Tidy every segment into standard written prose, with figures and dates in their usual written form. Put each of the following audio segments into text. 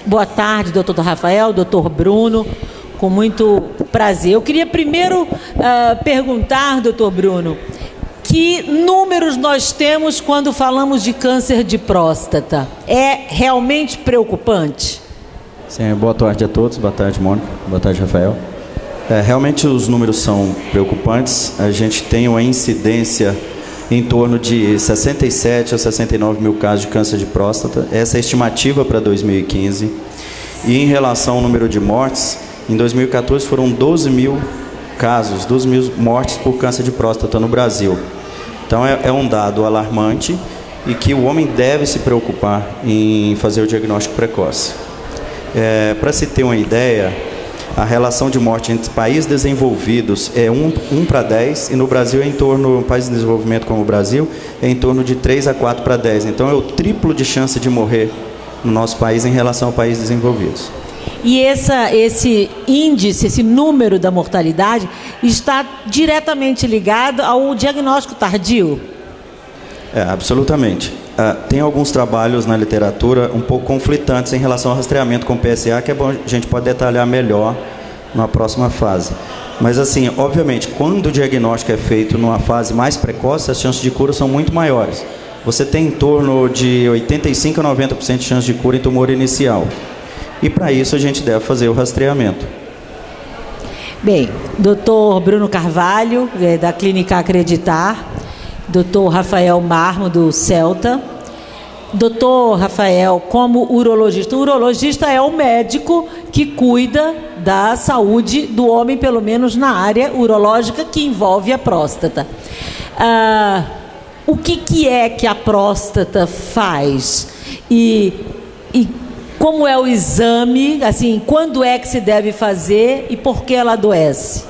Boa tarde, doutor Rafael, doutor Bruno, com muito prazer. Eu queria primeiro perguntar, doutor Bruno, que números nós temos quando falamos de câncer de próstata? É realmente preocupante? Sim, boa tarde a todos, boa tarde, Mônica, boa tarde, Rafael. Realmente os números são preocupantes. A gente tem uma incidência em torno de 67 a 69 mil casos de câncer de próstata. Essa é a estimativa para 2015. E em relação ao número de mortes, em 2014 foram 12 mil casos, 12 mil mortes por câncer de próstata no Brasil. Então é um dado alarmante e que o homem deve se preocupar em fazer o diagnóstico precoce. Para se ter uma ideia, a relação de morte entre países desenvolvidos é 1 para 10, e no Brasil é em torno, países de desenvolvimento como o Brasil, é em torno de 3 a 4 para 10. Então é o triplo de chance de morrer no nosso país em relação a países desenvolvidos. E esse índice, esse número da mortalidade está diretamente ligado ao diagnóstico tardio? Absolutamente. Tem alguns trabalhos na literatura um pouco conflitantes em relação ao rastreamento com PSA, que é bom, a gente pode detalhar melhor na próxima fase. Mas assim, obviamente, quando o diagnóstico é feito numa fase mais precoce, as chances de cura são muito maiores. Você tem em torno de 85 a 90% de chance de cura em tumor inicial. E para isso a gente deve fazer o rastreamento. Bem, doutor Bruno Carvalho, da Clínica Acreditar, doutor Rafael Marmo, do Celta. Doutor Rafael, como urologista, o urologista é o médico que cuida da saúde do homem, pelo menos na área urológica que envolve a próstata. O que é que a próstata faz? E como é o exame? Assim, quando é que se deve fazer e por que ela adoece?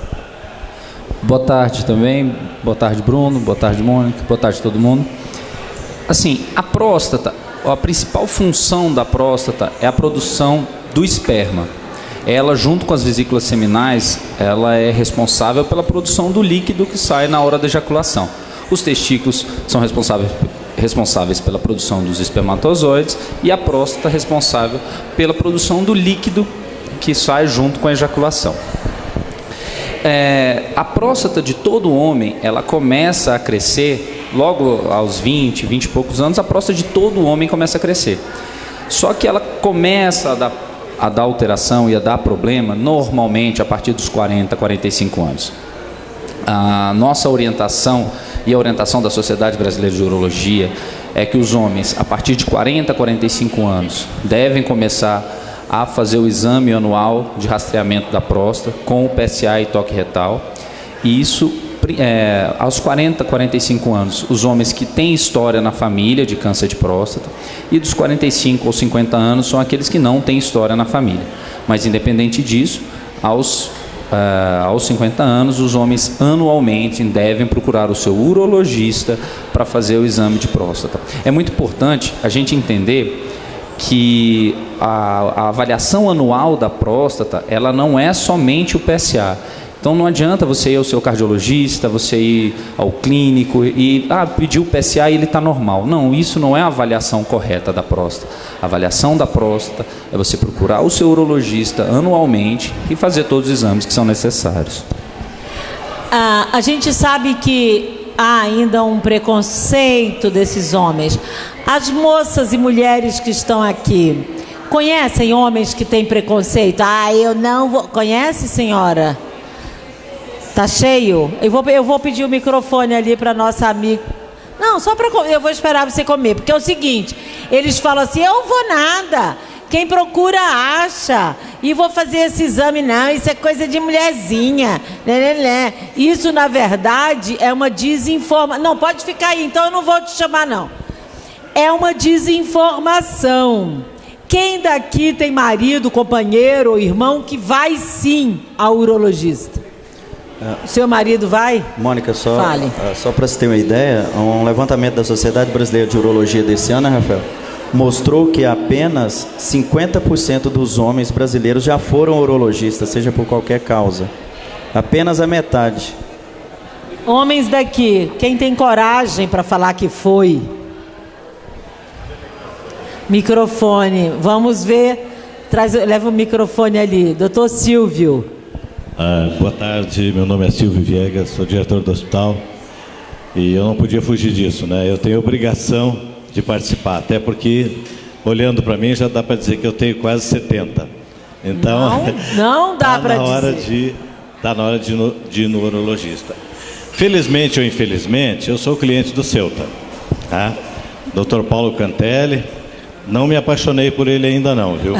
Boa tarde também, boa tarde Bruno, boa tarde Mônica, boa tarde todo mundo. Assim, a próstata, a principal função da próstata é a produção do esperma. Ela, junto com as vesículas seminais, ela é responsável pela produção do líquido que sai na hora da ejaculação. Os testículos são responsáveis pela produção dos espermatozoides e a próstata responsável pela produção do líquido que sai junto com a ejaculação. A próstata de todo homem, ela começa a crescer logo aos 20 e poucos anos. A próstata de todo homem começa a crescer, só que ela começa a dar alteração e a dar problema normalmente a partir dos 40, 45 anos. A nossa orientação e a orientação da Sociedade Brasileira de Urologia é que os homens, a partir de 40, 45 anos, devem começar a fazer o exame anual de rastreamento da próstata com o PSA e toque retal. E isso, aos 40, 45 anos, os homens que têm história na família de câncer de próstata, e dos 45 ou 50 anos são aqueles que não têm história na família. Mas, independente disso, aos 50 anos, os homens anualmente devem procurar o seu urologista para fazer o exame de próstata. É muito importante a gente entender que a avaliação anual da próstata, ela não é somente o PSA. Então não adianta você ir ao seu cardiologista, você ir ao clínico e pedir o PSA e ele está normal. Não, isso não é a avaliação correta da próstata. A avaliação da próstata é você procurar o seu urologista anualmente e fazer todos os exames que são necessários. A gente sabe que há ainda um preconceito desses homens. As moças e mulheres que estão aqui conhecem homens que têm preconceito? Eu não vou... Conhece, senhora? Tá cheio? Eu vou pedir o microfone ali para nossa amiga. Não, só para... Eu vou esperar você comer, porque é o seguinte, eles falam assim, eu vou nada, quem procura acha, e vou fazer esse exame não, isso é coisa de mulherzinha, Isso, na verdade, é uma desinformação. Não, pode ficar aí, então eu não vou te chamar não. É uma desinformação. Quem daqui tem marido, companheiro ou irmão que vai sim ao urologista? O seu marido vai? Mônica, só para você ter uma ideia, um levantamento da Sociedade Brasileira de Urologia desse ano, Rafael, mostrou que apenas 50% dos homens brasileiros já foram urologistas, seja por qualquer causa. Apenas a metade. Homens daqui, quem tem coragem para falar que foi? Microfone, vamos ver. leva o microfone ali. Doutor Silvio. Boa tarde, meu nome é Silvio Viegas, sou diretor do hospital e eu não podia fugir disso, né? Eu tenho obrigação de participar, até porque, olhando para mim, já dá para dizer que eu tenho quase 70. Então, não dá para dizer. Está na hora de ir no urologista. Felizmente ou infelizmente, eu sou cliente do Ceuta, tá? Dr. Paulo Cantelli, não me apaixonei por ele ainda não, viu?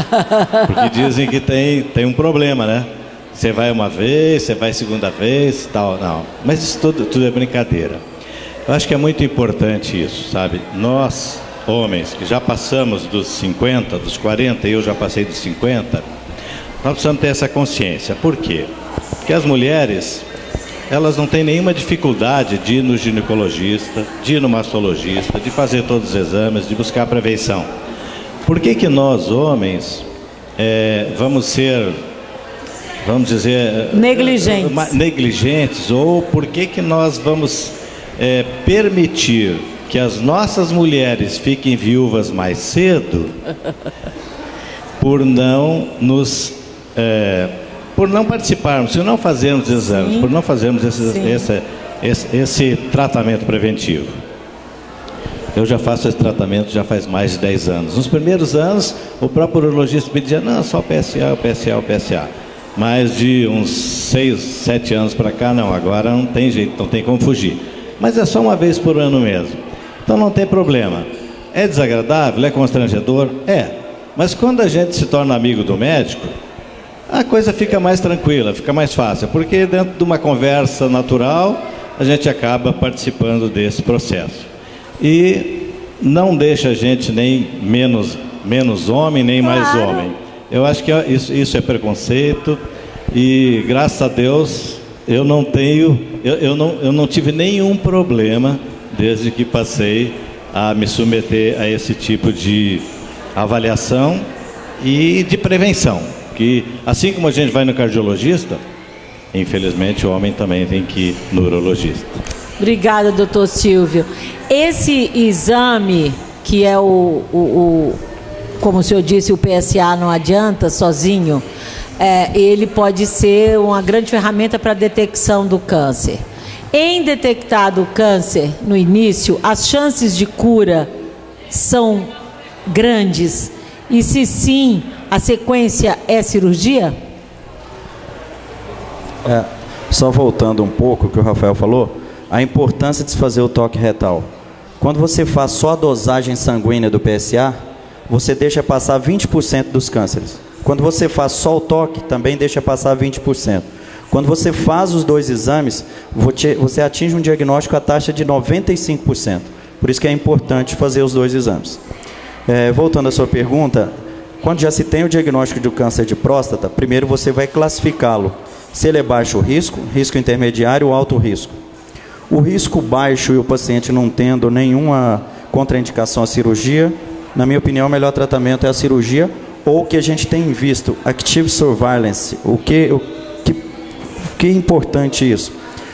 Porque dizem que tem um problema, né? Você vai uma vez, você vai segunda vez, tal, não. Mas isso tudo é brincadeira. Eu acho que é muito importante isso, sabe? Nós, homens, que já passamos dos 50, dos 40, eu já passei dos 50, nós precisamos ter essa consciência. Por quê? Porque as mulheres, elas não têm nenhuma dificuldade de ir no ginecologista, de ir no mastologista, de fazer todos os exames, de buscar prevenção. Por que nós, homens, vamos dizer... negligentes, ou por que nós vamos permitir que as nossas mulheres fiquem viúvas mais cedo por não participarmos, se não fazermos exames, por não fazermos esse tratamento preventivo. Eu já faço esse tratamento já faz mais de 10 anos. Nos primeiros anos, o próprio urologista me dizia, não, só o PSA. Mais de uns 6, 7 anos para cá, não, agora não tem jeito, não tem como fugir. Mas é só uma vez por ano mesmo. Então não tem problema. É desagradável? É constrangedor? É. Mas quando a gente se torna amigo do médico, a coisa fica mais tranquila, fica mais fácil. Porque dentro de uma conversa natural, a gente acaba participando desse processo. E não deixa a gente nem menos homem, nem mais homem. Eu acho que isso é preconceito e, graças a Deus, eu não tive nenhum problema desde que passei a me submeter a esse tipo de avaliação e de prevenção. Que, assim como a gente vai no cardiologista, infelizmente o homem também tem que ir no urologista. Obrigada, doutor Silvio. Esse exame, que é como o senhor disse, o PSA não adianta sozinho, ele pode ser uma grande ferramenta para a detecção do câncer. Em detectado o câncer no início, as chances de cura são grandes? E se sim, a sequência é cirurgia? Só voltando um pouco o que o Rafael falou, a importância de se fazer o toque retal. Quando você faz só a dosagem sanguínea do PSA, você deixa passar 20% dos cânceres. Quando você faz só o toque, também deixa passar 20%. Quando você faz os dois exames, você atinge um diagnóstico a taxa de 95%. Por isso que é importante fazer os dois exames. Voltando à sua pergunta, quando já se tem o diagnóstico de câncer de próstata, primeiro você vai classificá-lo. Se ele é baixo risco, risco intermediário ou alto risco. O risco baixo e o paciente não tendo nenhuma contraindicação à cirurgia, na minha opinião, o melhor tratamento é a cirurgia, ou que a gente tem visto, active surveillance. O que é importante isso?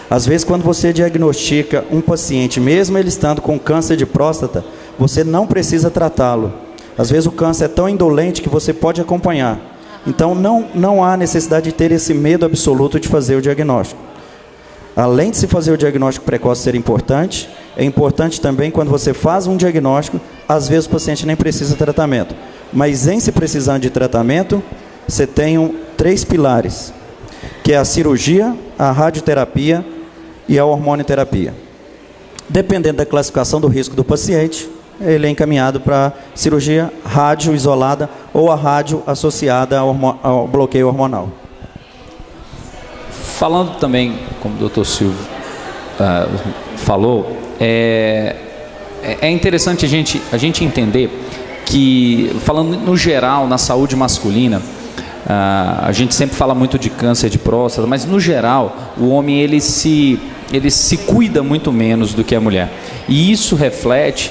Às vezes, quando você diagnostica um paciente, mesmo ele estando com câncer de próstata, você não precisa tratá-lo. Às vezes o câncer é tão indolente que você pode acompanhar. Então, não há necessidade de ter esse medo absoluto de fazer o diagnóstico. Além de se fazer o diagnóstico precoce ser importante, é importante também quando você faz um diagnóstico, às vezes o paciente nem precisa de tratamento. Mas em se precisando de tratamento, você tem 3 pilares, que é a cirurgia, a radioterapia e a hormonioterapia. Dependendo da classificação do risco do paciente, ele é encaminhado para cirurgia rádio isolada ou a rádio associada ao bloqueio hormonal. Falando também, como o doutor Silvio falou, é interessante a gente entender que, falando no geral, na saúde masculina, a gente sempre fala muito de câncer de próstata, mas no geral, o homem ele se cuida muito menos do que a mulher. E isso reflete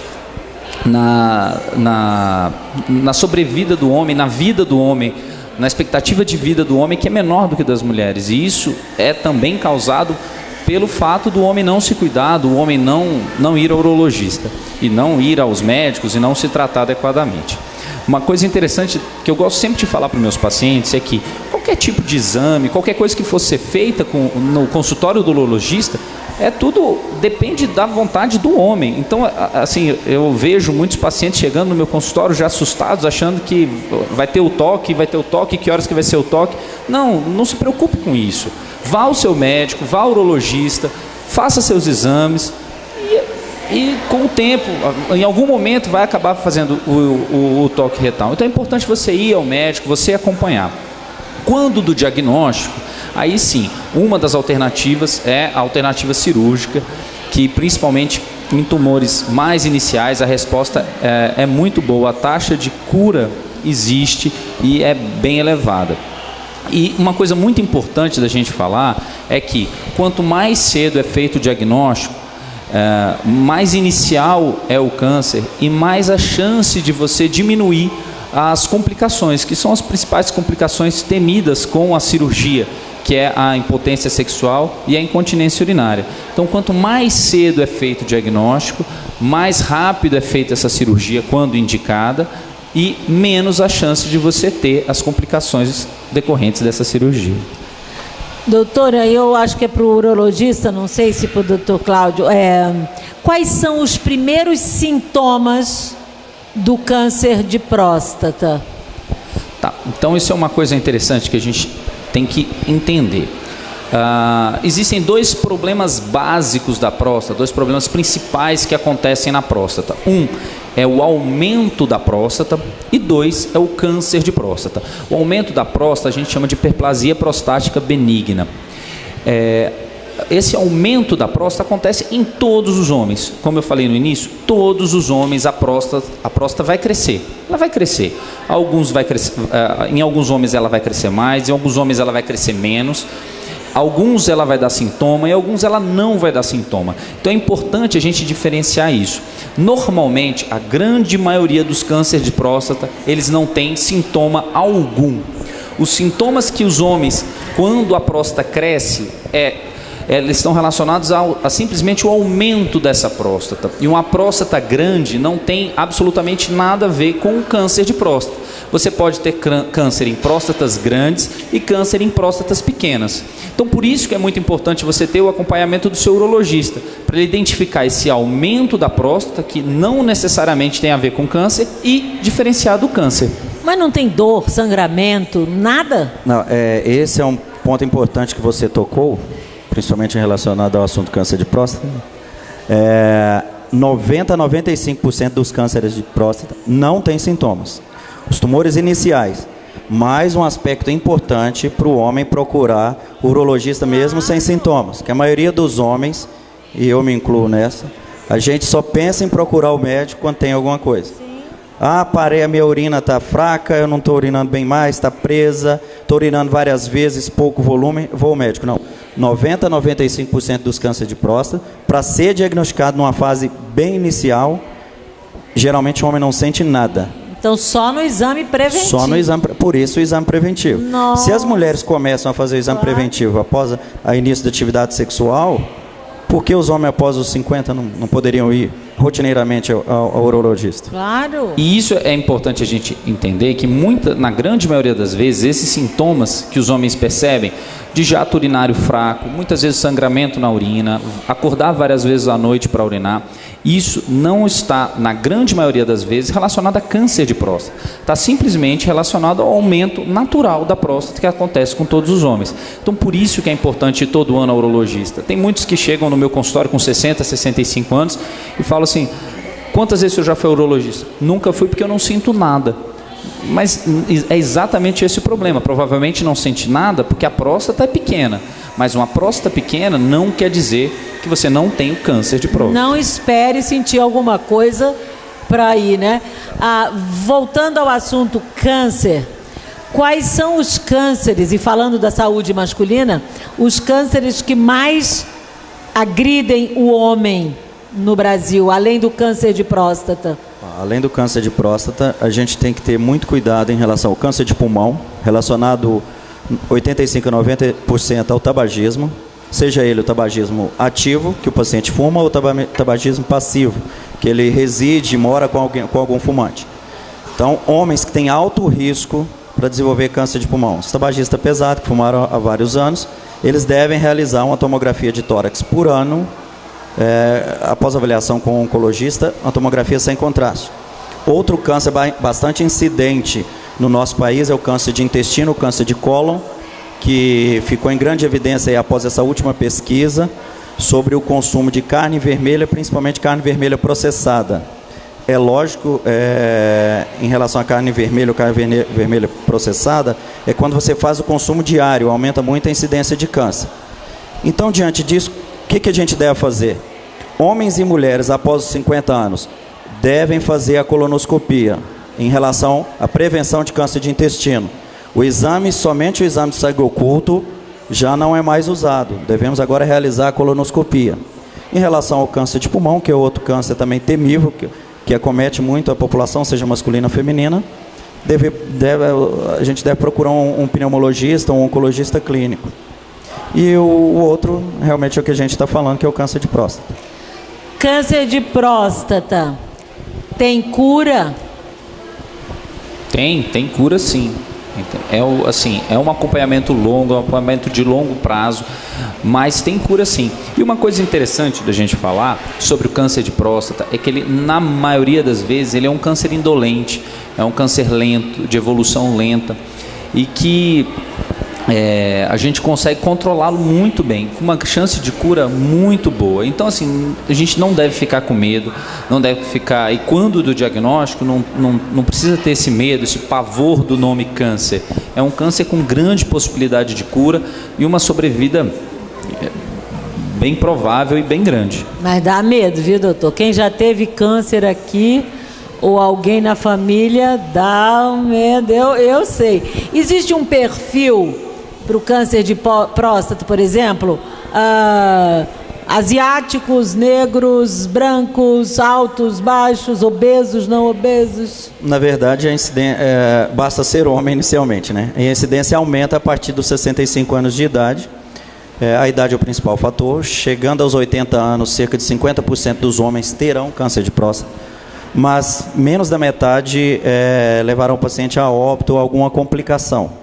na sobrevida do homem, na vida do homem, na expectativa de vida do homem, que é menor do que das mulheres. E isso é também causado pelo fato do homem não se cuidar, do homem não ir ao urologista, e não ir aos médicos, e não se tratar adequadamente. Uma coisa interessante que eu gosto sempre de falar para os meus pacientes é que qualquer tipo de exame, qualquer coisa que fosse ser feita no consultório do urologista, tudo depende da vontade do homem. Então, assim, eu vejo muitos pacientes chegando no meu consultório já assustados, achando que vai ter o toque, que horas que vai ser o toque. Não se preocupe com isso. Vá ao seu médico, vá ao urologista, faça seus exames e com o tempo, em algum momento, vai acabar fazendo o toque retal. Então é importante você ir ao médico, você acompanhar. Quando do diagnóstico, aí sim, uma das alternativas é a alternativa cirúrgica, que principalmente em tumores mais iniciais a resposta é muito boa, a taxa de cura existe e é bem elevada. E uma coisa muito importante da gente falar é que quanto mais cedo é feito o diagnóstico, mais inicial é o câncer e mais a chance de você diminuir as complicações, que são as principais complicações temidas com a cirurgia, que é a impotência sexual e a incontinência urinária. Então, quanto mais cedo é feito o diagnóstico, mais rápido é feita essa cirurgia quando indicada e menos a chance de você ter as complicações decorrentes dessa cirurgia. Doutora, eu acho que é para o urologista, não sei se para o doutor Cláudio, quais são os primeiros sintomas do câncer de próstata? Tá, então isso é uma coisa interessante que a gente tem que entender. Existem dois problemas básicos da próstata, dois problemas principais que acontecem na próstata. Um é o aumento da próstata e dois é o câncer de próstata. O aumento da próstata a gente chama de hiperplasia prostática benigna. Esse aumento da próstata acontece em todos os homens. Como eu falei no início, todos os homens a próstata vai crescer. Ela vai crescer. Em alguns homens ela vai crescer mais, em alguns homens ela vai crescer menos. Alguns ela vai dar sintoma e alguns ela não vai dar sintoma. Então é importante a gente diferenciar isso. Normalmente, a grande maioria dos cânceres de próstata, eles não têm sintoma algum. Os sintomas que os homens, quando a próstata cresce, eles estão relacionados a simplesmente o aumento dessa próstata. E uma próstata grande não tem absolutamente nada a ver com o câncer de próstata. Você pode ter câncer em próstatas grandes e câncer em próstatas pequenas. Então, por isso que é muito importante você ter o acompanhamento do seu urologista, para ele identificar esse aumento da próstata, que não necessariamente tem a ver com câncer, e diferenciar do câncer. Mas não tem dor, sangramento, nada? Não, esse é um ponto importante que você tocou, principalmente relacionado ao assunto câncer de próstata. 90 a 95% dos cânceres de próstata não tem sintomas. Os tumores iniciais, mais um aspecto importante para o homem procurar o urologista mesmo sem sintomas, que a maioria dos homens, e eu me incluo nessa, a gente só pensa em procurar o médico quando tem alguma coisa. Parei, a minha urina está fraca, eu não estou urinando bem mais, está presa, estou urinando várias vezes, pouco volume, vou ao médico. Não, 90 a 95% dos cânceres de próstata, para ser diagnosticado numa fase bem inicial, geralmente o homem não sente nada. Então só no exame preventivo. Só no exame, por isso o exame preventivo. Nossa. Se as mulheres começam a fazer o exame preventivo após o início da atividade sexual, por que os homens após os 50 não poderiam ir rotineiramente ao urologista? Claro. E isso é importante a gente entender, que na grande maioria das vezes, esses sintomas que os homens percebem, de jato urinário fraco, muitas vezes sangramento na urina, acordar várias vezes à noite para urinar, isso não está, na grande maioria das vezes, relacionado a câncer de próstata. Está simplesmente relacionado ao aumento natural da próstata que acontece com todos os homens. Então, por isso que é importante ir todo ano ao urologista. Tem muitos que chegam no meu consultório com 60, 65 anos e falam assim: quantas vezes eu já fui ao urologista? Nunca fui, porque eu não sinto nada. Mas é exatamente esse o problema. Provavelmente não sente nada porque a próstata é pequena. Mas uma próstata pequena não quer dizer que você não tem o câncer de próstata. Não espere sentir alguma coisa para ir, né? Voltando ao assunto câncer, quais são os cânceres, e falando da saúde masculina, os cânceres que mais agridem o homem no Brasil, além do câncer de próstata? Além do câncer de próstata, a gente tem que ter muito cuidado em relação ao câncer de pulmão, relacionado 85 a 90% ao tabagismo, seja ele o tabagismo ativo, que o paciente fuma, ou o tabagismo passivo, que ele reside e mora com algum fumante. Então, homens que têm alto risco para desenvolver câncer de pulmão, os tabagistas pesados que fumaram há vários anos, eles devem realizar uma tomografia de tórax por ano, após avaliação com o oncologista, uma tomografia sem contraste. Outro câncer bastante incidente no nosso país é o câncer de intestino, o câncer de cólon, que ficou em grande evidência aí após essa última pesquisa sobre o consumo de carne vermelha, principalmente carne vermelha processada. É lógico, em relação à carne vermelha ou carne vermelha processada, é quando você faz o consumo diário, aumenta muito a incidência de câncer. Então, diante disso, o que a gente deve fazer? Homens e mulheres após os 50 anos devem fazer a colonoscopia em relação à prevenção de câncer de intestino. Somente o exame de sangue oculto já não é mais usado. Devemos agora realizar a colonoscopia. Em relação ao câncer de pulmão, que é outro câncer também temível, que acomete muito a população, seja masculina ou feminina, a gente deve procurar um pneumologista, um oncologista clínico. E o outro, realmente é o que a gente está falando, que é o câncer de próstata. Câncer de próstata tem cura? Tem cura sim. É um acompanhamento longo, um acompanhamento de longo prazo, mas tem cura sim. E uma coisa interessante da gente falar sobre o câncer de próstata é que ele, na maioria das vezes, ele é um câncer indolente, é um câncer lento, de evolução lenta, e que a gente consegue controlá-lo muito bem, com uma chance de cura muito boa. Então, assim, a gente não deve ficar com medo, não deve ficar... E quando do diagnóstico, não precisa ter esse medo, esse pavor do nome câncer. É um câncer com grande possibilidade de cura e uma sobrevida bem provável e bem grande. Mas dá medo, viu, doutor? Quem já teve câncer aqui, ou alguém na família, dá medo, eu sei. Existe um perfil para o câncer de próstata, por exemplo, asiáticos, negros, brancos, altos, baixos, obesos, não obesos? Na verdade, basta ser homem inicialmente, né? E a incidência aumenta a partir dos 65 anos de idade. A idade é o principal fator. Chegando aos 80 anos, cerca de 50% dos homens terão câncer de próstata, mas menos da metade levarão o paciente a óbito ou alguma complicação.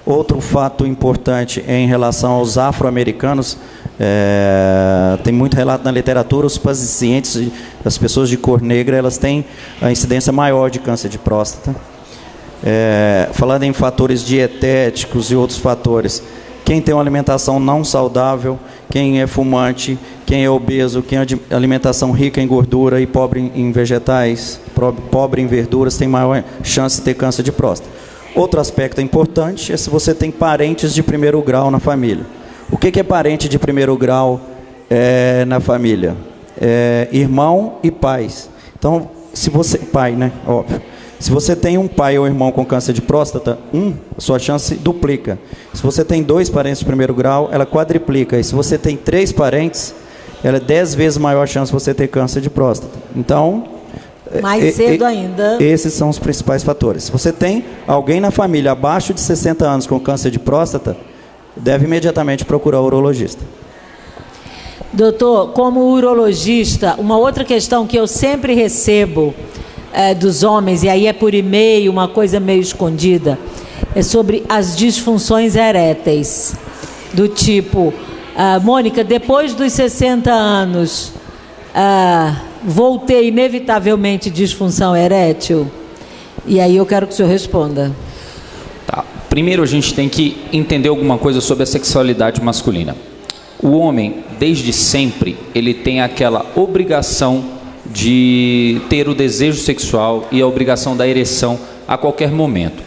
Outro fato importante em relação aos afro-americanos, tem muito relato na literatura, os pacientes, as pessoas de cor negra, elas têm a incidência maior de câncer de próstata. Falando em fatores dietéticos e outros fatores, quem tem uma alimentação não saudável, quem é fumante, quem é obeso, quem é de alimentação rica em gordura e pobre em vegetais, pobre em verduras, tem maior chance de ter câncer de próstata. Outro aspecto importante é se você tem parentes de primeiro grau na família. O que é parente de primeiro grau na família? Irmão e pais. Então, se você... Pai, né? Óbvio. Se você tem um pai ou irmão com câncer de próstata, sua chance duplica. Se você tem 2 parentes de primeiro grau, ela quadriplica. E se você tem 3 parentes, ela é 10 vezes maior chance de você ter câncer de próstata. Então... mais cedo ainda. Esses são os principais fatores. Se você tem alguém na família abaixo de 60 anos com câncer de próstata, deve imediatamente procurar o urologista. Doutor, como urologista, uma outra questão que eu sempre recebo dos homens, e aí é por e-mail, uma coisa meio escondida, é sobre as disfunções eréteis. Do tipo, Mônica, depois dos 60 anos... vou ter inevitavelmente disfunção erétil? E aí eu quero que o senhor responda. Tá. Primeiro a gente tem que entender alguma coisa sobre a sexualidade masculina. O homem, desde sempre, ele tem aquela obrigação de ter o desejo sexual e a obrigação da ereção a qualquer momento.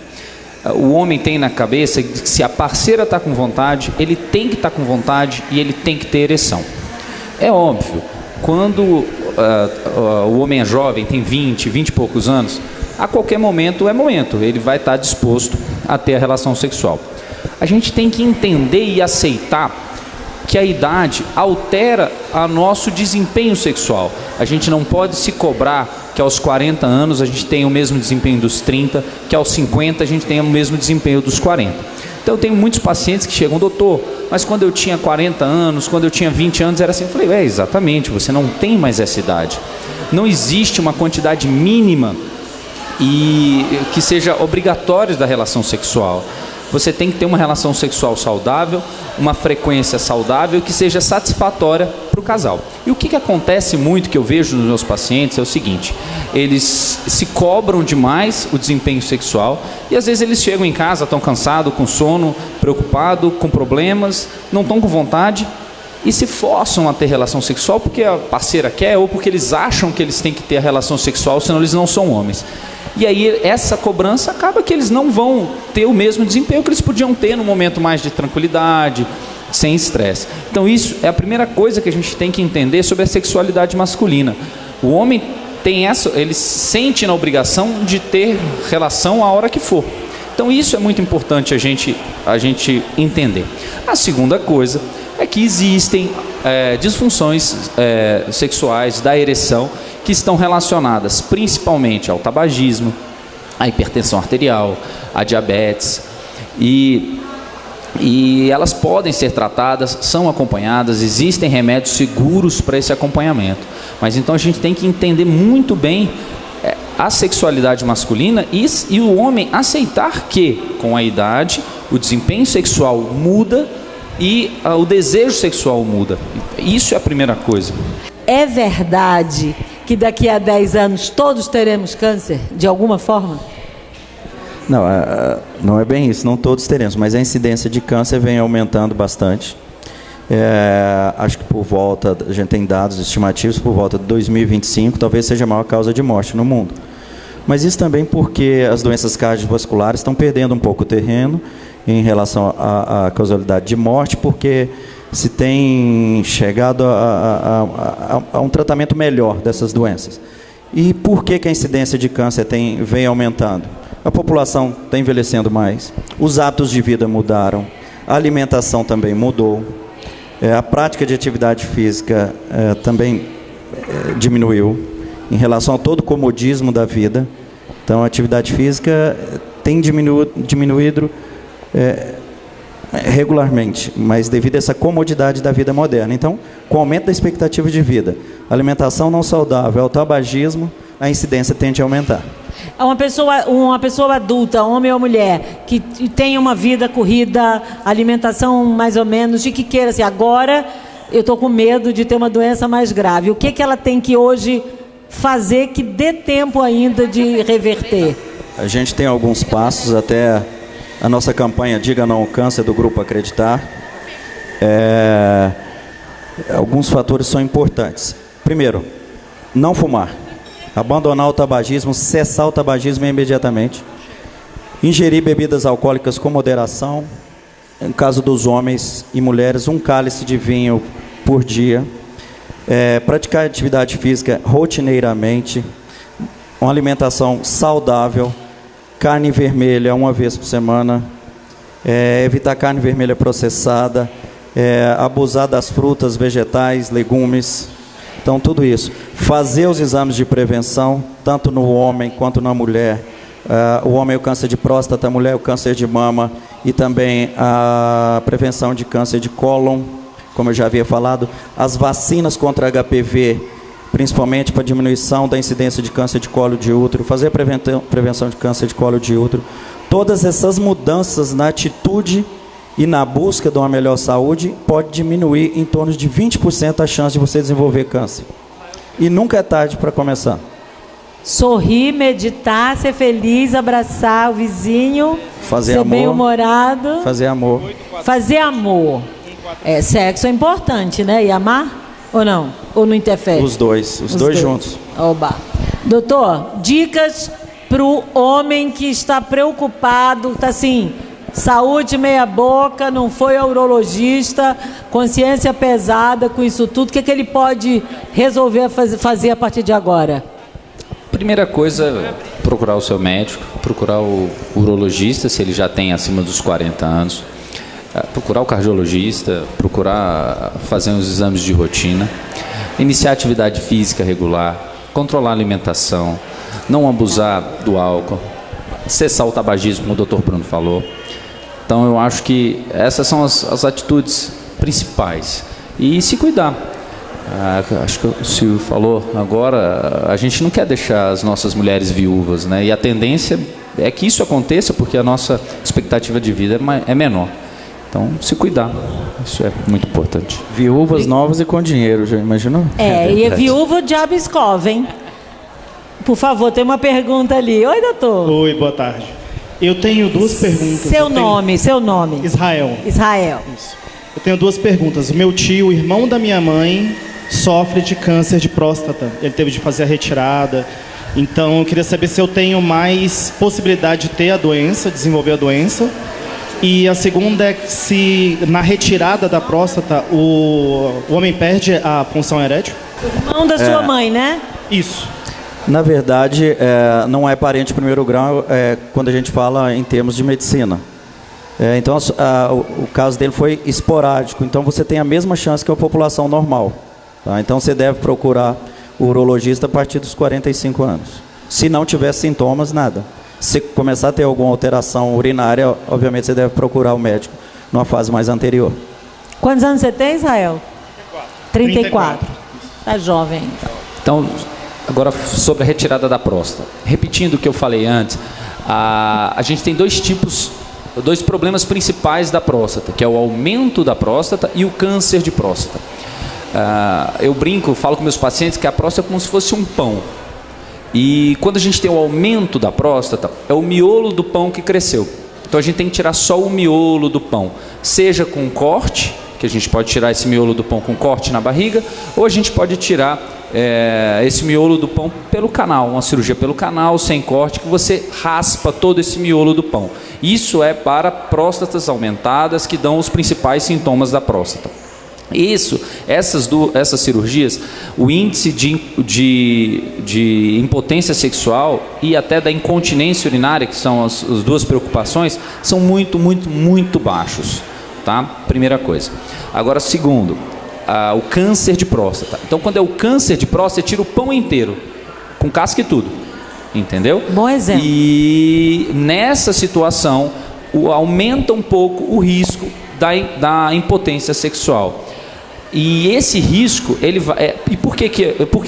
O homem tem na cabeça que se a parceira está com vontade, ele tem que estar com vontade e ele tem que ter ereção. É óbvio, quando o homem é jovem, tem 20 e poucos anos, a qualquer momento é momento, ele vai estar disposto a ter a relação sexual. A gente tem que entender e aceitar que a idade altera o nosso desempenho sexual. A gente não pode se cobrar que aos 40 anos a gente tenha o mesmo desempenho dos 30, que aos 50 a gente tenha o mesmo desempenho dos 40. Então eu tenho muitos pacientes que chegam, doutor, mas quando eu tinha 40 anos, quando eu tinha 20 anos, era assim. Eu falei, exatamente, você não tem mais essa idade. Não existe uma quantidade mínima e que seja obrigatório da relação sexual. Você tem que ter uma relação sexual saudável, uma frequência saudável que seja satisfatória para o casal. E o que acontece muito, que eu vejo nos meus pacientes, é o seguinte: eles se cobram demais o desempenho sexual e às vezes eles chegam em casa, estão cansados, com sono, preocupados, com problemas, não estão com vontade e se forçam a ter relação sexual porque a parceira quer ou porque eles acham que eles têm que ter a relação sexual, senão eles não são homens. E aí essa cobrança acaba que eles não vão ter o mesmo desempenho que eles podiam ter no momento mais de tranquilidade, sem estresse. Então isso é a primeira coisa que a gente tem que entender sobre a sexualidade masculina. O homem tem ele se sente na obrigação de ter relação a hora que for. Então isso é muito importante a gente entender. A segunda coisa é que existem disfunções sexuais da ereção que estão relacionadas principalmente ao tabagismo, à hipertensão arterial, à diabetes, e elas podem ser tratadas, são acompanhadas, existem remédios seguros para esse acompanhamento. Mas então a gente tem que entender muito bem a sexualidade masculina e o homem aceitar que, com a idade, o desempenho sexual muda e o desejo sexual muda. Isso é a primeira coisa. É verdade que daqui a 10 anos todos teremos câncer, de alguma forma? Não, não é bem isso, não todos teremos, mas a incidência de câncer vem aumentando bastante. Acho que por volta, a gente tem dados estimativos, por volta de 2025, talvez seja a maior causa de morte no mundo. Mas isso também porque as doenças cardiovasculares estão perdendo um pouco o terreno em relação à causalidade de morte, porque se tem chegado a um tratamento melhor dessas doenças. E por que a incidência de câncer vem aumentando? A população está envelhecendo mais, os hábitos de vida mudaram, a alimentação também mudou, a prática de atividade física também diminuiu em relação a todo o comodismo da vida. Então a atividade física tem diminuído regularmente, mas devido a essa comodidade da vida moderna. Então, com o aumento da expectativa de vida, alimentação não saudável, o tabagismo, a incidência tende a aumentar. Uma pessoa adulta, homem ou mulher, que tem uma vida corrida, alimentação mais ou menos, de que queira assim, agora eu estou com medo de ter uma doença mais grave. O que ela tem que hoje fazer que dê tempo ainda de reverter? A gente tem alguns passos, até a nossa campanha Diga Não ao Câncer, do Grupo Acreditar. Alguns fatores são importantes. Primeiro, não fumar. Abandonar o tabagismo, cessar o tabagismo imediatamente. Ingerir bebidas alcoólicas com moderação. No caso dos homens e mulheres, 1 cálice de vinho por dia. Praticar atividade física rotineiramente. Uma alimentação saudável. Carne vermelha 1 vez por semana. Evitar carne vermelha processada. Abusar das frutas, vegetais, legumes. Então, tudo isso. Fazer os exames de prevenção, tanto no homem quanto na mulher. O homem, o câncer de próstata, a mulher, o câncer de mama. E também a prevenção de câncer de cólon, como eu já havia falado. As vacinas contra HPV, principalmente para diminuição da incidência de câncer de colo de útero. Fazer a prevenção de câncer de colo de útero. Todas essas mudanças na atitude e na busca de uma melhor saúde pode diminuir em torno de 20% a chance de você desenvolver câncer. E nunca é tarde para começar. Sorrir, meditar, ser feliz, abraçar o vizinho, ser bem-humorado. Fazer amor. Fazer amor. Sexo é importante, né? E amar ou não? Ou não interfere? Os dois juntos. Oba. Doutor, dicas para o homem que está preocupado, está assim... Saúde meia boca, não foi ao urologista, consciência pesada com isso tudo. O que ele pode resolver fazer a partir de agora? Primeira coisa, procurar o seu médico, procurar o urologista, se ele já tem acima dos 40 anos, procurar o cardiologista, procurar fazer uns exames de rotina, iniciar atividade física regular, controlar a alimentação, não abusar do álcool, cessar o tabagismo, como o Dr. Bruno falou. Então eu acho que essas são as atitudes principais. E se cuidar. Acho que o Silvio falou agora, a gente não quer deixar as nossas mulheres viúvas, né? E a tendência é que isso aconteça porque a nossa expectativa de vida é menor. Então, se cuidar, isso é muito importante. Viúvas novas e com dinheiro, já imaginou? E a viúva o diabo escova, hein? Por favor, tem uma pergunta ali. Oi, doutor. Oi, boa tarde. Eu tenho duas perguntas. Seu nome. Israel. Isso. Eu tenho duas perguntas. O meu tio, irmão da minha mãe, sofre de câncer de próstata. Ele teve de fazer a retirada. Então, eu queria saber se eu tenho mais possibilidade de ter a doença, desenvolver a doença. E a segunda é se na retirada da próstata o homem perde a função erétil. Irmão da sua mãe, né? Isso. Na verdade, não é parente de primeiro grau quando a gente fala em termos de medicina. Então, o caso dele foi esporádico. Então, você tem a mesma chance que a população normal. Tá? Então, você deve procurar o urologista a partir dos 45 anos. Se não tiver sintomas, nada. Se começar a ter alguma alteração urinária, obviamente você deve procurar o médico numa fase mais anterior. Quantos anos você tem, Israel? 34. Tá jovem. Então, agora sobre a retirada da próstata. Repetindo o que eu falei antes, a gente tem dois problemas principais da próstata, que é o aumento da próstata e o câncer de próstata. Eu falo com meus pacientes que a próstata é como se fosse um pão. E quando a gente tem o aumento da próstata, é o miolo do pão que cresceu. Então a gente tem que tirar só o miolo do pão, seja com corte, que a gente pode tirar esse miolo do pão com corte na barriga, ou a gente pode tirar esse miolo do pão pelo canal, uma cirurgia pelo canal, sem corte, que você raspa todo esse miolo do pão. Isso é para próstatas aumentadas, que dão os principais sintomas da próstata. Essas cirurgias, o índice de impotência sexual e até da incontinência urinária, que são as duas preocupações, são muito, muito, muito baixos. Tá? Primeira coisa. Agora, segundo, o câncer de próstata. Então, quando é o câncer de próstata, você tira o pão inteiro, com casca e tudo. Entendeu? Bom exemplo. E nessa situação, aumenta um pouco o risco da impotência sexual. E esse risco, e por que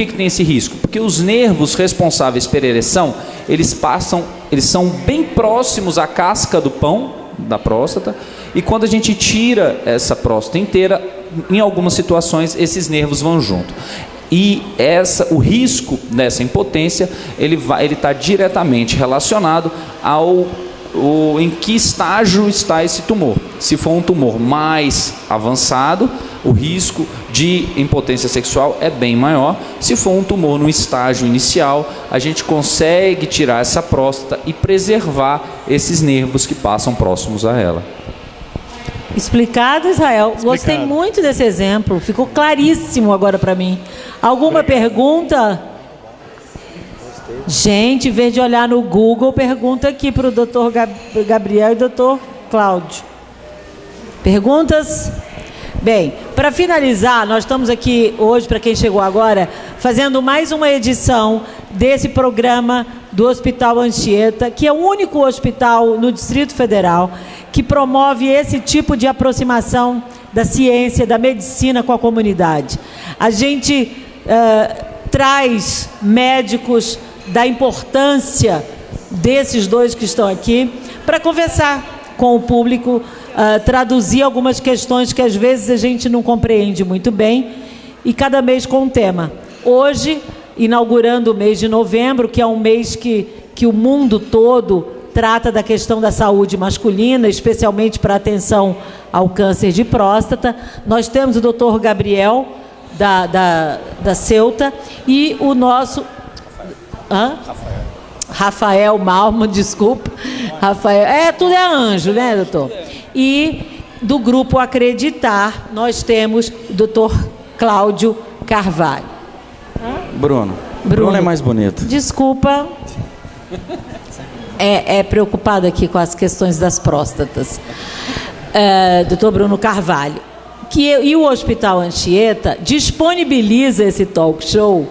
tem esse risco? Porque os nervos responsáveis pela ereção, eles são bem próximos à casca do pão, da próstata, e quando a gente tira essa próstata inteira, em algumas situações, esses nervos vão junto. E o risco dessa impotência, ele está diretamente relacionado em que estágio está esse tumor. Se for um tumor mais avançado, o risco de impotência sexual é bem maior. Se for um tumor no estágio inicial, a gente consegue tirar essa próstata e preservar esses nervos que passam próximos a ela. Explicado, Israel. Gostei muito desse exemplo. Ficou claríssimo agora para mim. Alguma pergunta? Gente, em vez de olhar no Google, pergunta aqui para o doutor Gabriel e doutor Cláudio. Perguntas? Bem, para finalizar, nós estamos aqui hoje, para quem chegou agora, fazendo mais uma edição desse programa do Hospital Anchieta, que é o único hospital no Distrito Federal que promove esse tipo de aproximação da ciência, da medicina com a comunidade. A gente traz médicos da importância desses dois que estão aqui para conversar com o público, traduzir algumas questões que às vezes a gente não compreende muito bem, e cada mês com um tema. Hoje, inaugurando o mês de novembro, que é um mês que o mundo todo trata da questão da saúde masculina, especialmente para atenção ao câncer de próstata, nós temos o doutor Gabriel, da Ceuta, e o nosso... Rafael Malmo, desculpa. Rafael, tudo é anjo, né, doutor? E do grupo Acreditar, nós temos o doutor Cláudio Carvalho. Bruno é mais bonito. Desculpa. É preocupado aqui com as questões das próstatas. Doutor Bruno Carvalho. E o Hospital Anchieta disponibiliza esse talk show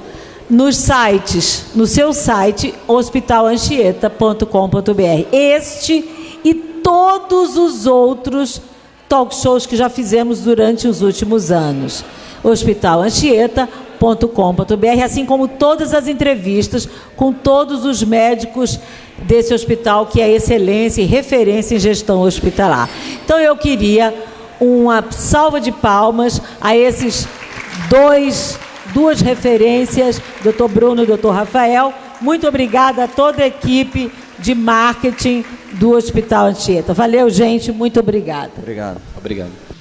nos sites, no seu site, hospitalanchieta.com.br. Este e todos os outros talk shows que já fizemos durante os últimos anos. hospitalanchieta.com.br, assim como todas as entrevistas com todos os médicos desse hospital, que é excelência e referência em gestão hospitalar. Então eu queria uma salva de palmas a esses duas referências, Dr. Bruno e Dr. Rafael. Muito obrigada a toda a equipe de marketing do Hospital Anchieta. Valeu, gente. Muito obrigada. Obrigado. Obrigado.